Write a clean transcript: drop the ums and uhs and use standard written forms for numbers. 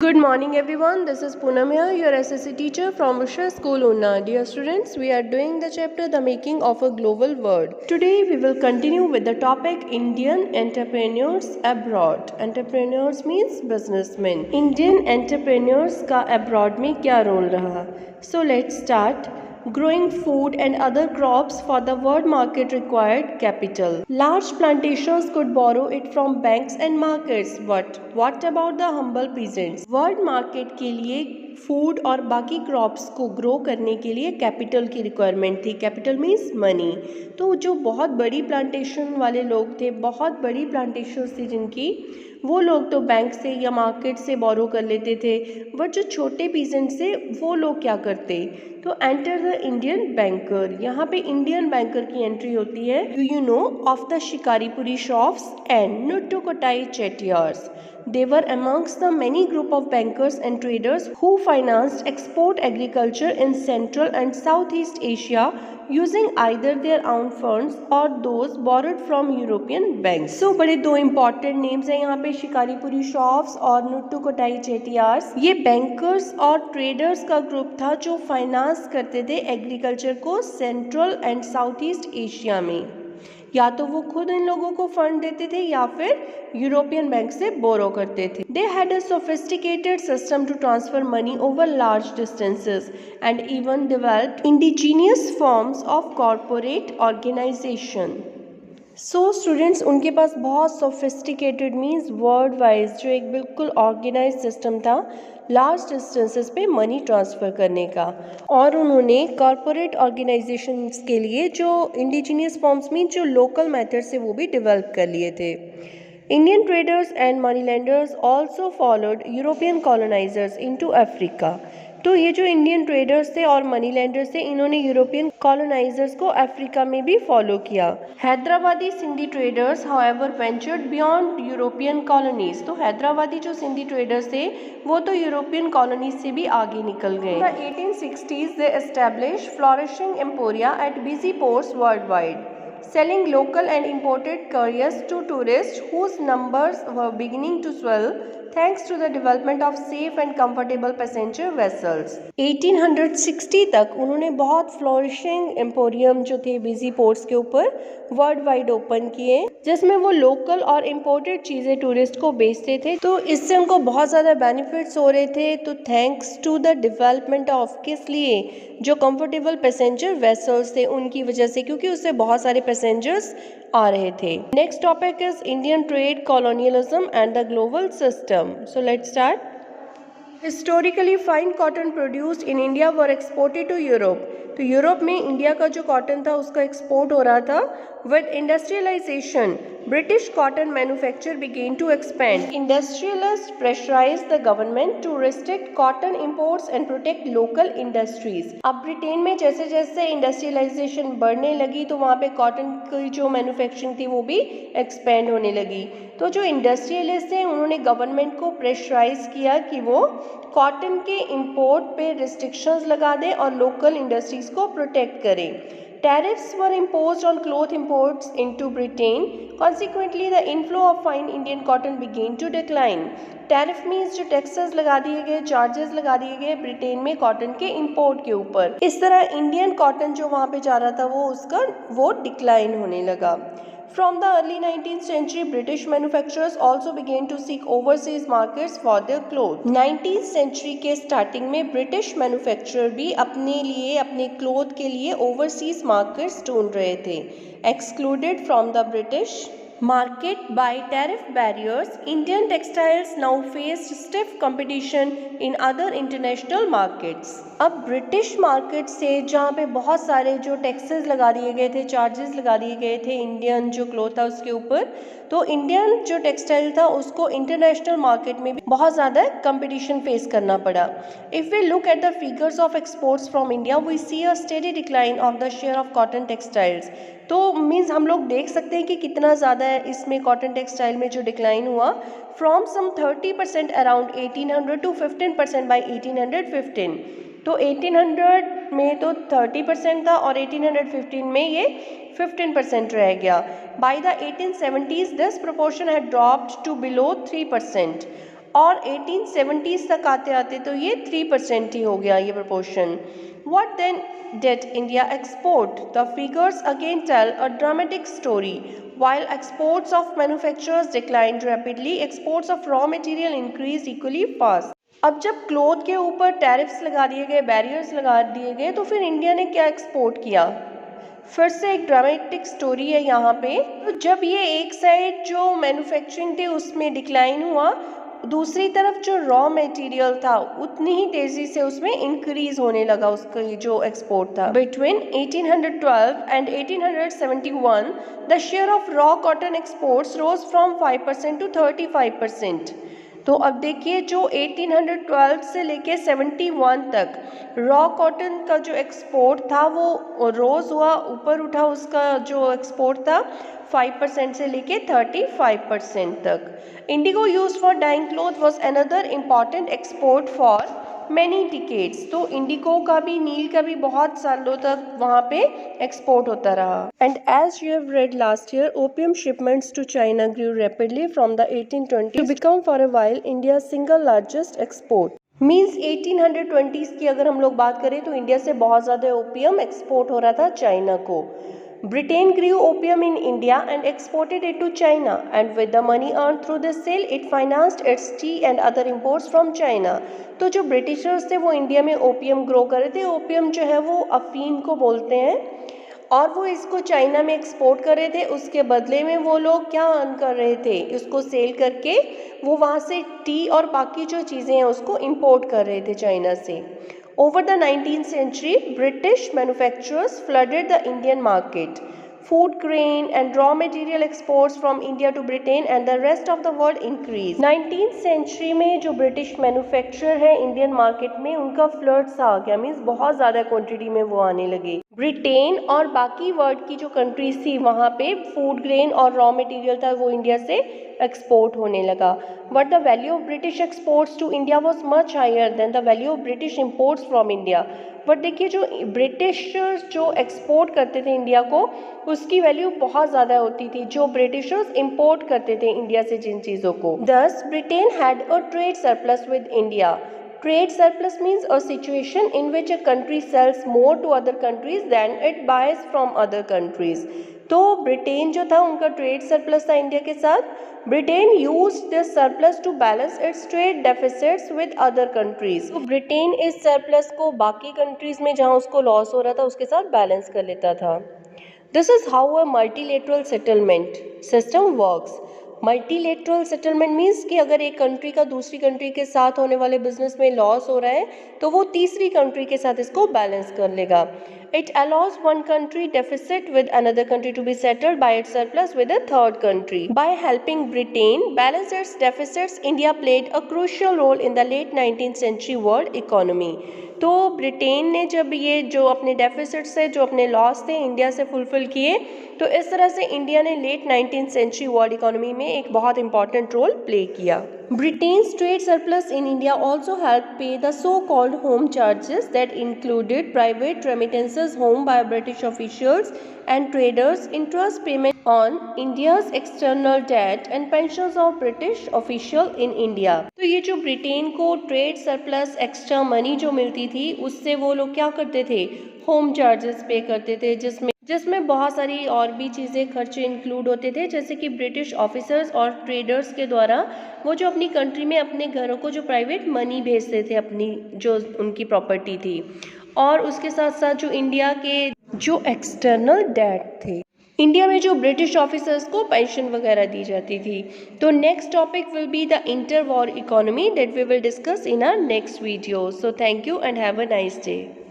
Good morning everyone, this is Poonam here, your SSC teacher from Vishwa School Unna. Dear students, we are doing the chapter The Making of a Global World. Today we will continue with the topic Indian Entrepreneurs Abroad. Entrepreneurs means businessmen. Indian entrepreneurs का abroad में क्या role रहा? So let's start. Growing food and other crops for the world market required capital. Large plantations could borrow it from banks and markets. But what about the humble peasants? World market के लिए food और बाकी crops को grow करने के लिए capital की requirement थी. Capital means money. तो जो बहुत बड़ी प्लांटेशन वाले लोग थे, बहुत बड़ी प्लांटेशन थी जिनकी, वो लोग तो बैंक से या मार्केट से बोरो कर लेते थे. बट जो छोटे पीजेंट से वो लोग क्या करते? तो एंटर द इंडियन बैंकर. यहाँ पे इंडियन बैंकर की एंट्री होती है. Do you know of the Shikaripuri shops and Nattukottai Chettiars? They were amongst the many group of bankers and traders who financed export agriculture in Central and Southeast Asia using either their own funds or those borrowed from European banks. So बड़े दो important names हैं यहाँ पे, शिकारीपुरी shops और नुट्टुकोटाई चेटियार्स. ये bankers और traders का group था जो फाइनेंस करते थे एग्रीकल्चर को central and south east Asia में. या तो वो खुद इन लोगों को फंड देते थे या फिर यूरोपियन बैंक से बोरो करते थे. They had a sophisticated system to transfer money over large distances and even developed indigenous forms of corporate organization. So students, उनके पास बहुत सोफिस्टिकेटेड मीन्स वर्ल्ड वाइज जो एक बिल्कुल ऑर्गेनाइज सिस्टम था लार्ज डिस्टेंसेस पे मनी ट्रांसफ़र करने का. और उन्होंने कॉरपोरेट ऑर्गेनाइजेशंस के लिए जो इंडिजीनियस फॉर्म्स मीन जो लोकल मेथड से वो भी डेवलप कर लिए थे. Indian traders and money landers also followed European colonisers into Africa. तो ये जो इंडियन ट्रेडर्स थे और मनी लैंडर्स थे, इन्होंने यूरोपियन कॉलोनाइजर्स को अफ्रीका में भी फॉलो किया. Hyderabadi Sindhi traders however ventured beyond European colonies. तो हैदराबादी जो सिंधी ट्रेडर्स थे वो तो यूरोपियन कॉलोनीज से भी आगे निकल गए. The 1860s they establish flourishing emporia at busy ports worldwide, selling local and imported couriers to tourists whose numbers were beginning to swell thanks to the development of safe and comfortable passenger vessels. 1860 तक उन्होंने बहुत flourishing emporium जो थे busy ports के ऊपर world wide open किए, जिसमें वो लोकल और इम्पोर्टेड चीज़ें टूरिस्ट को बेचते थे. तो इससे उनको बहुत ज़्यादा बेनिफिट्स हो रहे थे. तो thanks to the development of, किस लिए? जो कंफर्टेबल पैसेंजर वेसल्स थे उनकी वजह से, क्योंकि उससे बहुत सारे पैसेंजर्स आ रहे थे. Next topic is Indian trade, colonialism and the global system. So let's start. Historically fine cotton produced in India were exported to Europe. तो यूरोप में इंडिया का जो कॉटन था उसका एक्सपोर्ट हो रहा था. With industrialization British cotton manufacture began to expand. Industrialist pressurize the government to restrict cotton imports and protect local industries. अब ब्रिटेन में जैसे जैसे इंडस्ट्रियलाइजेशन बढ़ने लगी तो वहाँ पे कॉटन की जो मैन्युफैक्चरिंग थी वो भी एक्सपेंड होने लगी. तो जो इंडस्ट्रियलिस्ट हैं उन्होंने गवर्नमेंट को प्रेशराइज किया कि वो कॉटन के इंपोर्ट पे रिस्ट्रिक्शंस लगा दें और लोकल इंडस्ट्रीज को प्रोटेक्ट करें. Tariffs were imposed on cloth imports into Britain. Consequently, the inflow of fine Indian cotton began to decline. Tariff means जो टैक्सेस लगा दिए गए, चार्जेस लगा दिए गए ब्रिटेन में कॉटन के इंपोर्ट के ऊपर. इस तरह इंडियन कॉटन जो वहाँ पे जा रहा था वो डिक्लाइन होने लगा. From the early 19th century, British manufacturers also began to seek overseas markets for their clothes. 19th century के स्टार्टिंग में ब्रिटिश मैन्युफैक्चरर भी अपने क्लोथ के लिए ओवरसीज मार्केट्स ढूंढ रहे थे. Excluded from the British market by tariff barriers, Indian textiles now faced stiff competition in other international markets. अब ब्रिटिश मार्केट से जहाँ पे बहुत सारे जो टैक्सेस लगा दिए गए थे, चार्जेस लगा दिए गए थे इंडियन जो क्लोथ था उसके ऊपर, तो इंडियन जो टेक्सटाइल था उसको इंटरनेशनल मार्केट में भी बहुत ज़्यादा कंपटीशन फेस करना पड़ा. If we look at the figures of exports from India, we see a steady decline of the share of cotton textiles. तो मीन्स हम लोग देख सकते हैं कि कितना ज़्यादा है इसमें कॉटन टेक्सटाइल में जो डिक्लाइन हुआ, from some 30% around 1800 to 15% by 1815. तो 1800 में तो 30% था और 1815 में ये 15% रह गया. By the 1870s this proportion had dropped to below 3%. और 1870s तक आते आते तो ये 3% ही हो गया ये proportion. What then did India export? The figures again tell a dramatic story. While exports of manufacturers declined rapidly, exports of raw material increased equally fast. अब जब क्लोथ के ऊपर टैरिफ्स लगा दिए गए, बैरियर्स लगा दिए गए, तो फिर इंडिया ने क्या एक्सपोर्ट किया? फिर से एक ड्रामेटिक स्टोरी है यहाँ पे. तो जब ये एक साइड जो मैन्युफैक्चरिंग थे उसमें डिक्लाइन हुआ, दूसरी तरफ जो रॉ मटेरियल था उतनी ही तेजी से उसमें इंक्रीज होने लगा उसका जो एक्सपोर्ट था. Between 1812 and 1871 the share of raw cotton exports rose from 5% to 35%. तो अब देखिए जो 1812 से लेके 71 तक रॉ कॉटन का जो एक्सपोर्ट था वो रोज हुआ, ऊपर उठा, उसका जो एक्सपोर्ट था 5% से लेके 35% तक. Indigo used for dyeing cloth was another important export for many decades. तो इंडिगो का भी, नील का भी बहुत सालों तक वहाँ पे एक्सपोर्ट होता रहा. And as you have read last year, opium shipments to China grew rapidly from the 1820s to become for a while India's single largest export. Means 1820s की अगर हम लोग बात करें तो इंडिया से बहुत ज़्यादा ओपियम एक्सपोर्ट हो रहा था चाइना को. Britain grew opium in India and exported it to China, and with the money earned through this sale, it financed its tea and other imports from China. तो जो Britishers थे वो India में opium grow कर रहे थे. Opium जो है वो अफीम को बोलते हैं, और वो इसको चाइना में एक्सपोर्ट कर रहे थे. उसके बदले में वो लोग क्या अर्न कर रहे थे, उसको सेल करके वो वहाँ से टी और बाकी जो चीज़ें हैं उसको इंपोर्ट कर रहे थे चाइना से. Over the 19th century, British manufacturers flooded the Indian market. Food, grain and raw material exports from India to Britain and the rest of the world increased. 19th century में जो British manufacturer है Indian market में, उनका flood सा आ गया. Means बहुत ज़्यादा quantity में वो आने लगे. ब्रिटेन और बाकी वर्ल्ड की जो कंट्रीज थी वहाँ पे फूड, ग्रेन और रॉ मटेरियल था वो इंडिया से एक्सपोर्ट होने लगा. But the value of British exports to India was much higher than the value of British imports from India. But देखिए जो ब्रिटिशर्स जो एक्सपोर्ट करते थे इंडिया को, उसकी वैल्यू बहुत ज़्यादा होती थी जो ब्रिटिशर्स इंपोर्ट करते थे इंडिया से जिन चीज़ों को. दस Britain had a trade surplus with India. Trade surplus means a situation in which a country sells more to other countries than it buys from other countries. तो ब्रिटेन जो था उनका ट्रेड सरप्लस था इंडिया के साथ. Britain used this surplus to balance its trade deficits with other countries. तो Britain इस सरप्लस को बाकी कंट्रीज में जहाँ उसको लॉस हो रहा था उसके साथ बैलेंस कर लेता था. This is how a multilateral settlement system works. Multilateral settlement means कि अगर एक कंट्री का दूसरी कंट्री के साथ होने वाले बिजनेस में लॉस हो रहा है तो वो तीसरी कंट्री के साथ इसको बैलेंस कर लेगा. It allows one country deficit with another country to be settled by its surplus with a third country. By helping Britain balance its deficits, India played a crucial role in the late 19th century world economy. तो Britain ने जब ये जो अपने deficits से, जो अपने loss थे इंडिया से फुलफिल किए, तो इस तरह से इंडिया ने late 19th century world economy में एक बहुत इंपॉर्टेंट रोल प्ले किया. Britain's trade surplus in India also helped pay the so-called home charges that included private remittances home by British officials and traders, interest payment on India's external debt and pensions of British official in India. तो ये जो Britain को trade surplus extra money जो मिलती थी उससे वो लोग क्या करते थे, होम चार्जेस पे करते थे, जिसमें बहुत सारी और भी चीज़ें खर्चे इंक्लूड होते थे, जैसे कि ब्रिटिश ऑफिसर्स और ट्रेडर्स के द्वारा वो जो अपनी कंट्री में अपने घरों को जो प्राइवेट मनी भेजते थे, अपनी जो उनकी प्रॉपर्टी थी, और उसके साथ साथ जो इंडिया के जो एक्सटर्नल डेट थे, इंडिया में जो ब्रिटिश ऑफिसर्स को पेंशन वगैरह दी जाती थी. तो next topic will be the inter war economy that we will discuss in our next video. So thank you and have a nice day.